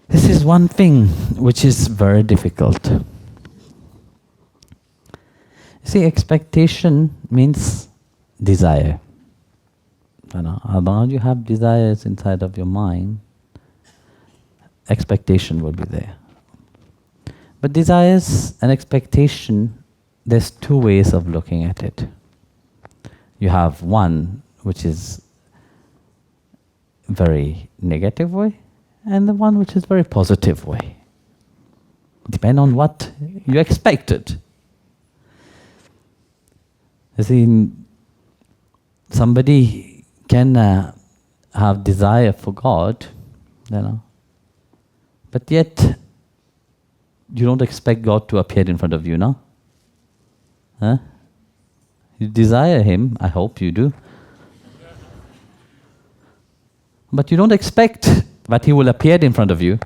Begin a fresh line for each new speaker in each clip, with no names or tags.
This is one thing which is very difficult. See, expectation means desire. As long as you have desires inside of your mind, expectation will be there. But desires and expectation, there's two ways of looking at it. You have one which is very negative way, and the one which is very positive way. Depend on what you expected. You see, somebody can have desire for God, but yet you don't expect God to appear in front of you, no? Huh? You desire Him, I hope you do. But you don't expect that He will appear in front of you.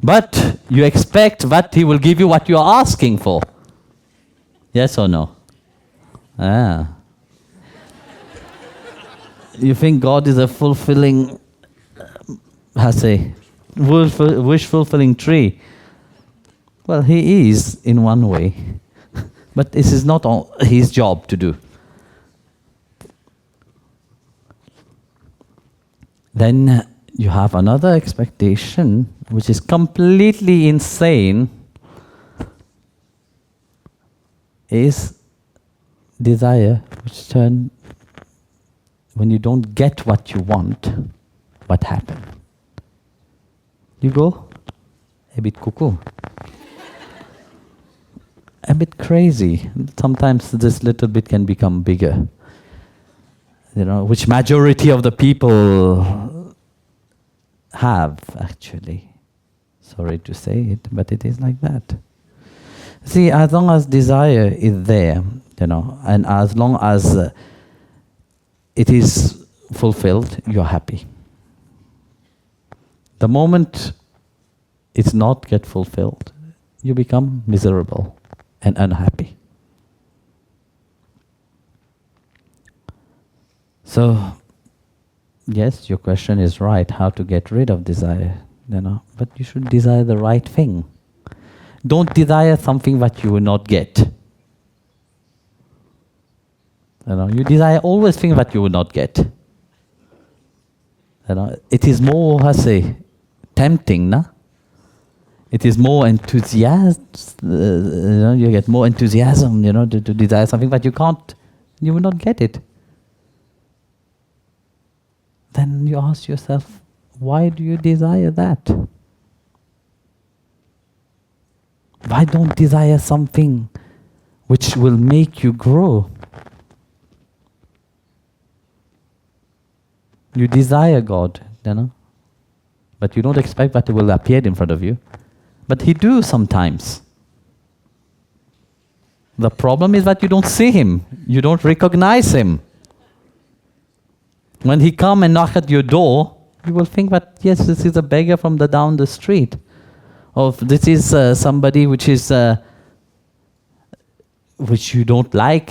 But you expect that He will give you what you are asking for. Yes or no? You think God is a fulfilling, wish-fulfilling tree. Well, He is in one way. But this is not His job to do. Then you have another expectation which is completely insane, is desire, which turn when you don't get what you want, what happens? You go a bit cuckoo, a bit crazy. Sometimes this little bit can become bigger. Which majority of the people have, actually. Sorry to say it, but it is like that. See, as long as desire is there, and as long as it is fulfilled, you're happy. The moment it's not get fulfilled, you become miserable and unhappy. So, yes, your question is right, how to get rid of desire, but you should desire the right thing. Don't desire something that you will not get. You desire always things that you will not get. It is more, tempting, no? It is more enthusiasm, you get more enthusiasm, to desire something that you will not get it. Then you ask yourself, why do you desire that? Why don't desire something which will make you grow? You desire God, but you don't expect that He will appear in front of you. But He do sometimes. The problem is that you don't see Him. You don't recognize Him. When He come and knock at your door, you will think that, yes, this is a beggar from down the street. Or this is somebody which you don't like,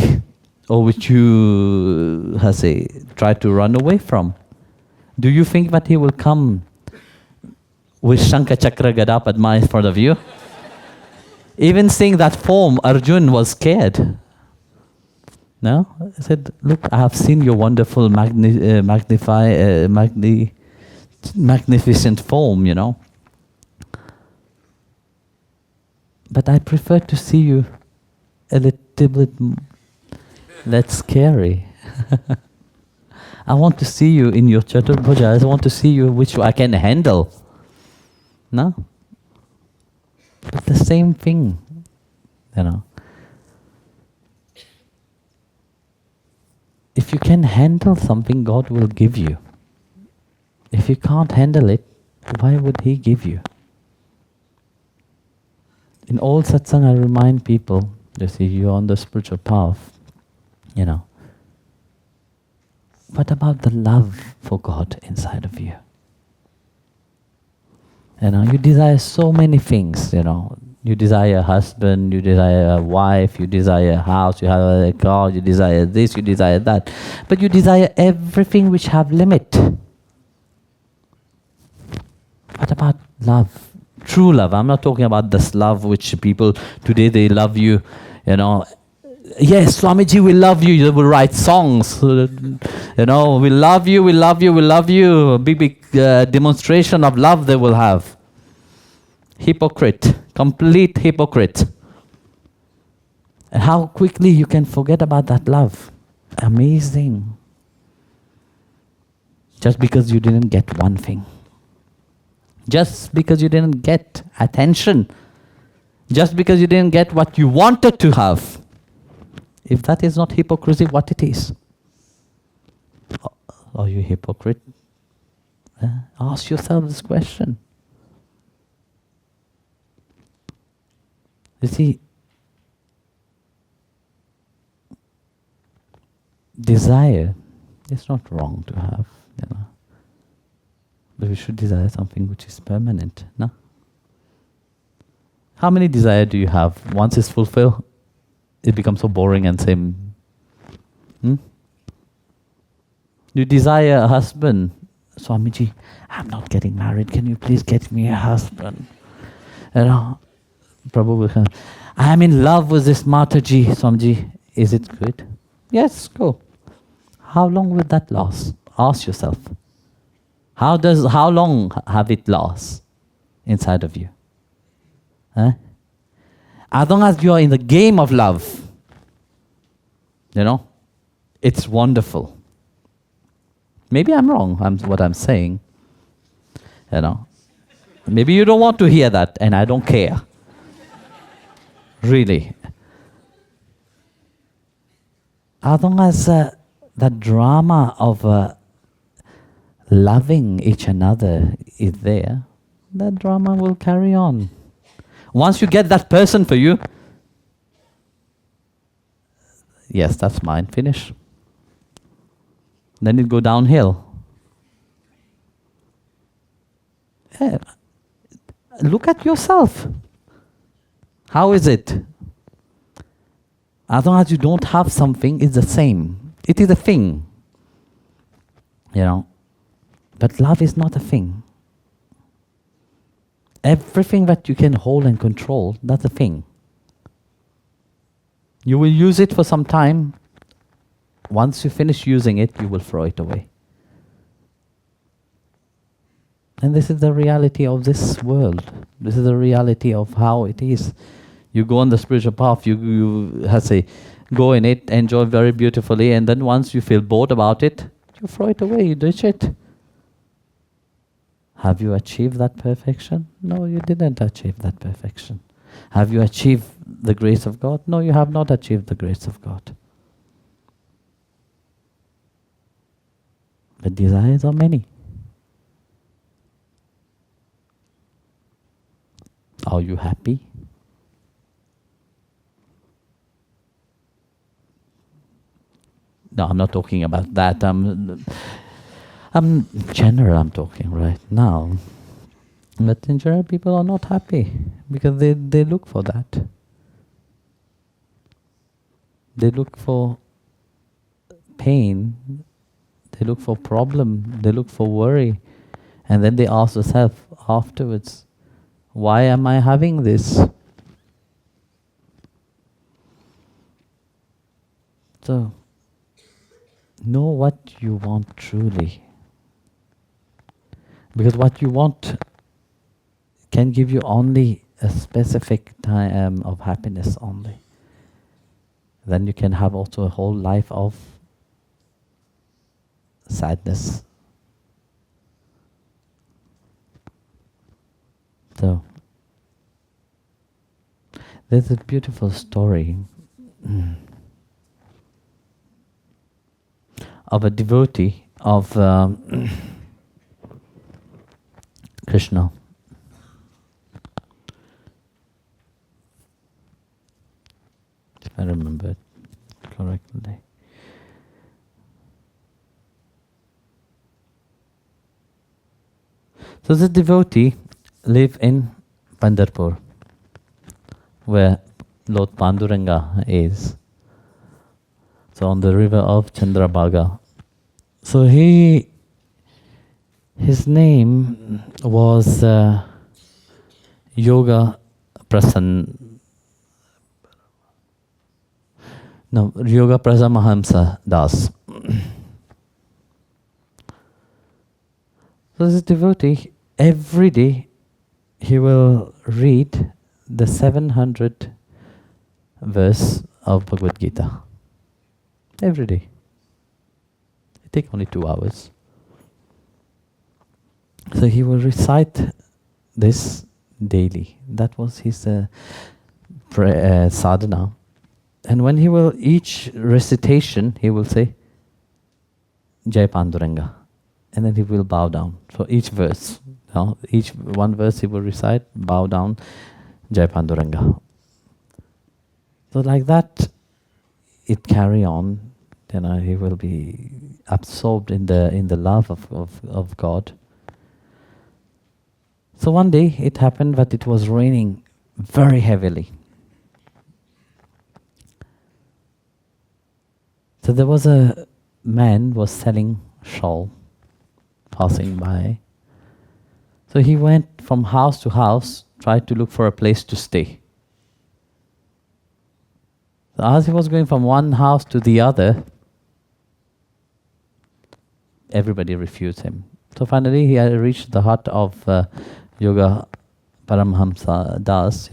or which you, try to run away from. Do you think that He will come with Shankha Chakra Gada Padma in front of you? Even seeing that form, Arjun was scared. No? I said, look, I have seen your wonderful magnificent form, But I prefer to see you a little bit less scary. I want to see you in your Chaturbhuja. I want to see you which I can handle. No? But the same thing, If you can handle something, God will give you. If you can't handle it, why would He give you? In all satsang, I remind people, you're on the spiritual path, What about the love for God inside of you? You desire so many things, You desire a husband, you desire a wife, you desire a house, you have a car, you desire this, you desire that. But you desire everything which have limit. What about love True love. I'm not talking about this love which people today, they love you, you know. Yes, Swamiji will love you. They will write songs. You know, we love you, we love you, we love you. A big demonstration of love they will have. Hypocrite. Complete hypocrite. And how quickly you can forget about that love. Amazing. Just because you didn't get one thing. Just because you didn't get attention. Just because you didn't get what you wanted to have. If that is not hypocrisy, what it is? Are you a hypocrite? Ask yourself this question. You see, desire is not wrong to have, you know. But we should desire something which is permanent, no? How many desire do you have? Once it's fulfilled, it becomes so boring and same. You desire a husband. Swamiji, I'm not getting married. Can you please get me a husband? You know, Prabhu will come. I am in love with this Mataji. Swamiji, is it good? Yes, go. How long will that last? Ask yourself. How long have it last inside of you? Huh? As long as you are in the game of love, you know, it's wonderful. Maybe I'm wrong, what I'm saying. You know, maybe you don't want to hear that, and I don't care. Really. As long as that drama of loving each another is there, that drama will carry on. Once you get that person for you, yes, that's mine, finish. Then it go downhill. Yeah. Look at yourself. How is it? As long as you don't have something, it's the same. It is a thing. You know. But love is not a thing. Everything that you can hold and control, that's a thing. You will use it for some time. Once you finish using it, you will throw it away. And this is the reality of this world. This is the reality of how it is. You go on the spiritual path, you say, go in it, enjoy very beautifully, and then once you feel bored about it, you throw it away, you ditch it. Have you achieved that perfection? No, you didn't achieve that perfection. Have you achieved the grace of God? No, you have not achieved the grace of God. The desires are many. Are you happy? No, I'm not talking about that. I'm general, I'm talking right now. But in general, people are not happy because they look for that. They look for pain. They look for problem. They look for worry. And then they ask themselves afterwards, why am I having this? So, know what you want truly. Because what you want can give you only a specific time of happiness only. Then you can have also a whole life of sadness. So, there's a beautiful story of a devotee of Krishna. If I remember it correctly. So this devotee lived in Pandharpur, where Lord Panduranga is. So on the river of Chandrabhaga. So his name was Yoga Paramahamsa Das. So this devotee, every day, he will read the 700 verse of Bhagavad Gita. Every day. It takes only 2 hours. So he will recite this daily. That was his sadhana. And when he will, each recitation, he will say, Jai Panduranga. And then he will bow down for each verse. Each one verse he will recite, bow down, Jai Panduranga. So like that, it carry on. He will be absorbed in the love of God. So one day it happened that it was raining very heavily. So there was a man was selling shawl, passing by. So he went from house to house, tried to look for a place to stay. So as he was going from one house to the other, everybody refused him. So finally he had reached the hut of Yoga Paramahamsa Das,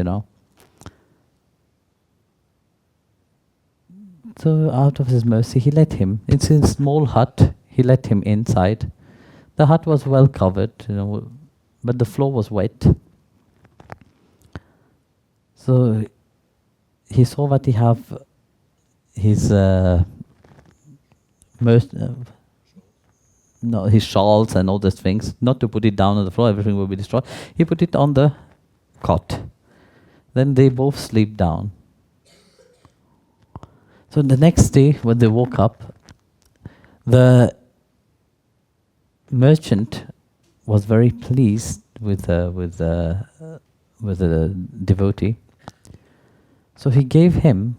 So out of his mercy, he let him. It's a small hut. He let him inside. The hut was well covered, but the floor was wet. So he saw that he have his his shawls and all those things. Not to put it down on the floor; everything will be destroyed. He put it on the cot. Then they both sleep down. So the next day, when they woke up, the merchant was very pleased with the devotee. So he gave him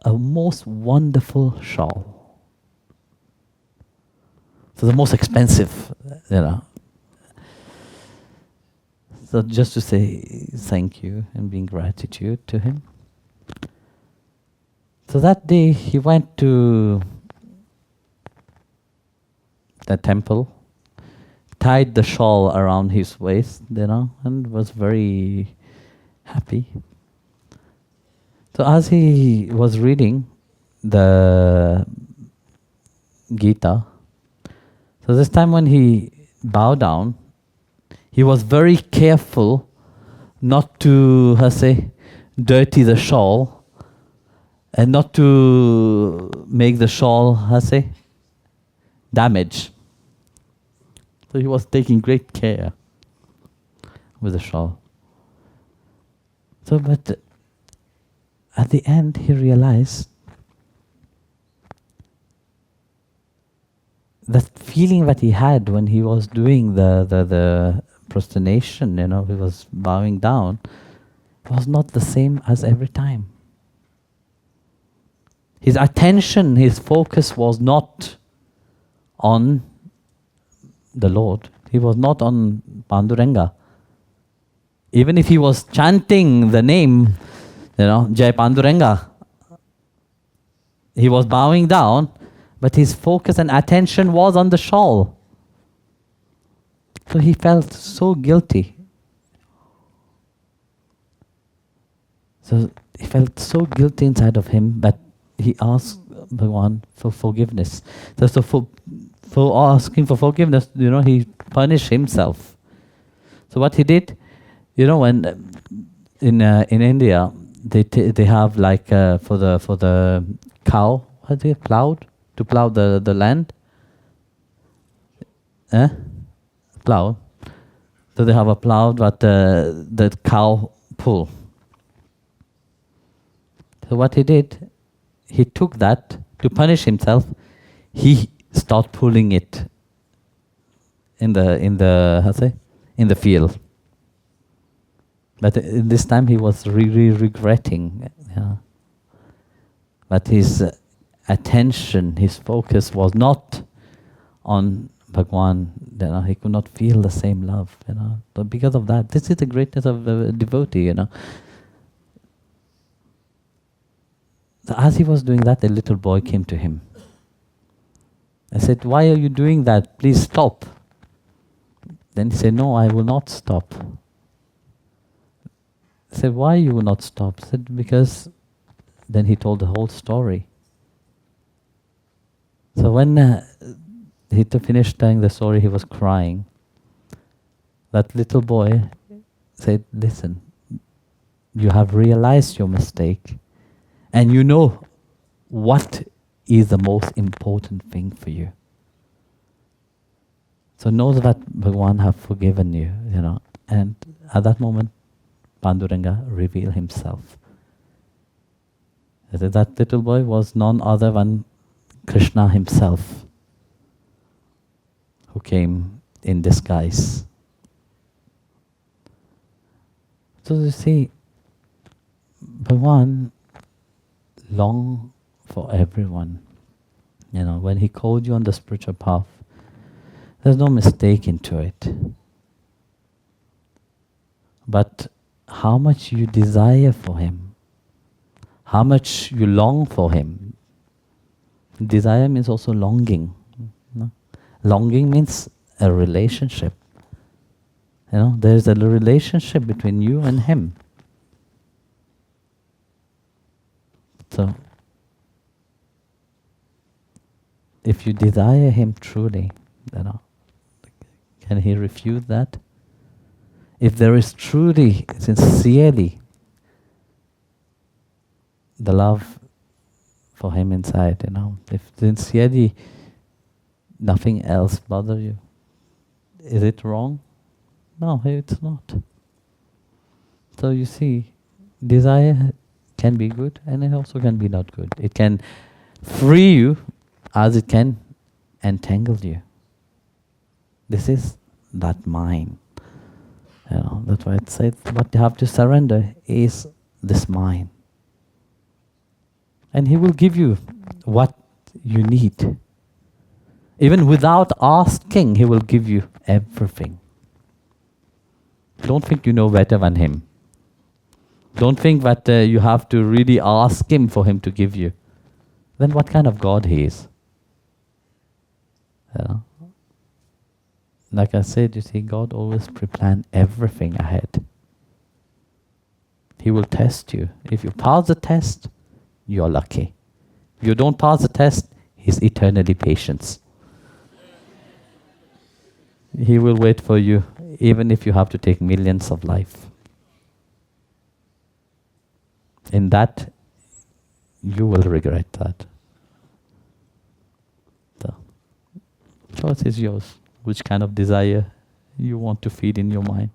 a most wonderful shawl. So the most expensive, So just to say thank you and being gratitude to him. So that day he went to the temple, tied the shawl around his waist, and was very happy. So as he was reading the Gita, so this time when he bowed down, he was very careful not to, dirty the shawl and not to make the shawl, damage. So he was taking great care with the shawl. So, but at the end, he realized that feeling that he had when he was doing the prostration, he was bowing down, was not the same as every time. His attention, his focus was not on the Lord. He was not on Panduranga. Even if he was chanting the name, Jai Panduranga, he was bowing down, but his focus and attention was on the shawl. So he felt so guilty. So he felt so guilty inside of him that he asked Bhagwan for forgiveness. So for asking for forgiveness, he punished himself. So what he did, when in India they have like for the cow, what do you plow the land? Plow. So they have a plow that the cow pull. So what he did, he took that to punish himself. He started pulling it in the field. But this time he was really regretting. But his attention, his focus was not on Bhagwan, he could not feel the same love, But because of that, this is the greatness of a devotee, So as he was doing that, a little boy came to him. I said, "Why are you doing that? Please stop." Then he said, "No, I will not stop." I said, "Why you will not stop?" I said, "Because..." Then he told the whole story. So when he finished telling the story, he was crying. That little boy said, "Listen, you have realized your mistake, and you know what is the most important thing for you. So know that Bhagwan have forgiven you, And at that moment, Panduranga revealed himself. That little boy was none other than Krishna himself, who came in disguise. So you see, Bhagwan long for everyone. When he called you on the spiritual path, there's no mistake into it. But how much you desire for him, how much you long for him. Desire means also longing. Longing means a relationship. There's a relationship between you and him. So, if you desire him truly, can he refuse that? If there is truly, sincerely, the love for him inside, if sincerely nothing else bothers you, is it wrong? No, it's not. So you see, desire can be good and it also can be not good. It can free you as it can entangle you. This is that mind. That's why it says what you have to surrender is this mind. And he will give you what you need. Even without asking, he will give you everything. Don't think you know better than him. Don't think that you have to really ask him for him to give you. Then what kind of God he is? Like I said, you see, God always pre-planned everything ahead. He will test you. If you pass the test, you're lucky. If you don't pass the test, he's eternally patient. He will wait for you, even if you have to take millions of lives. In that, you will regret that. The choice is yours. Which kind of desire you want to feed in your mind.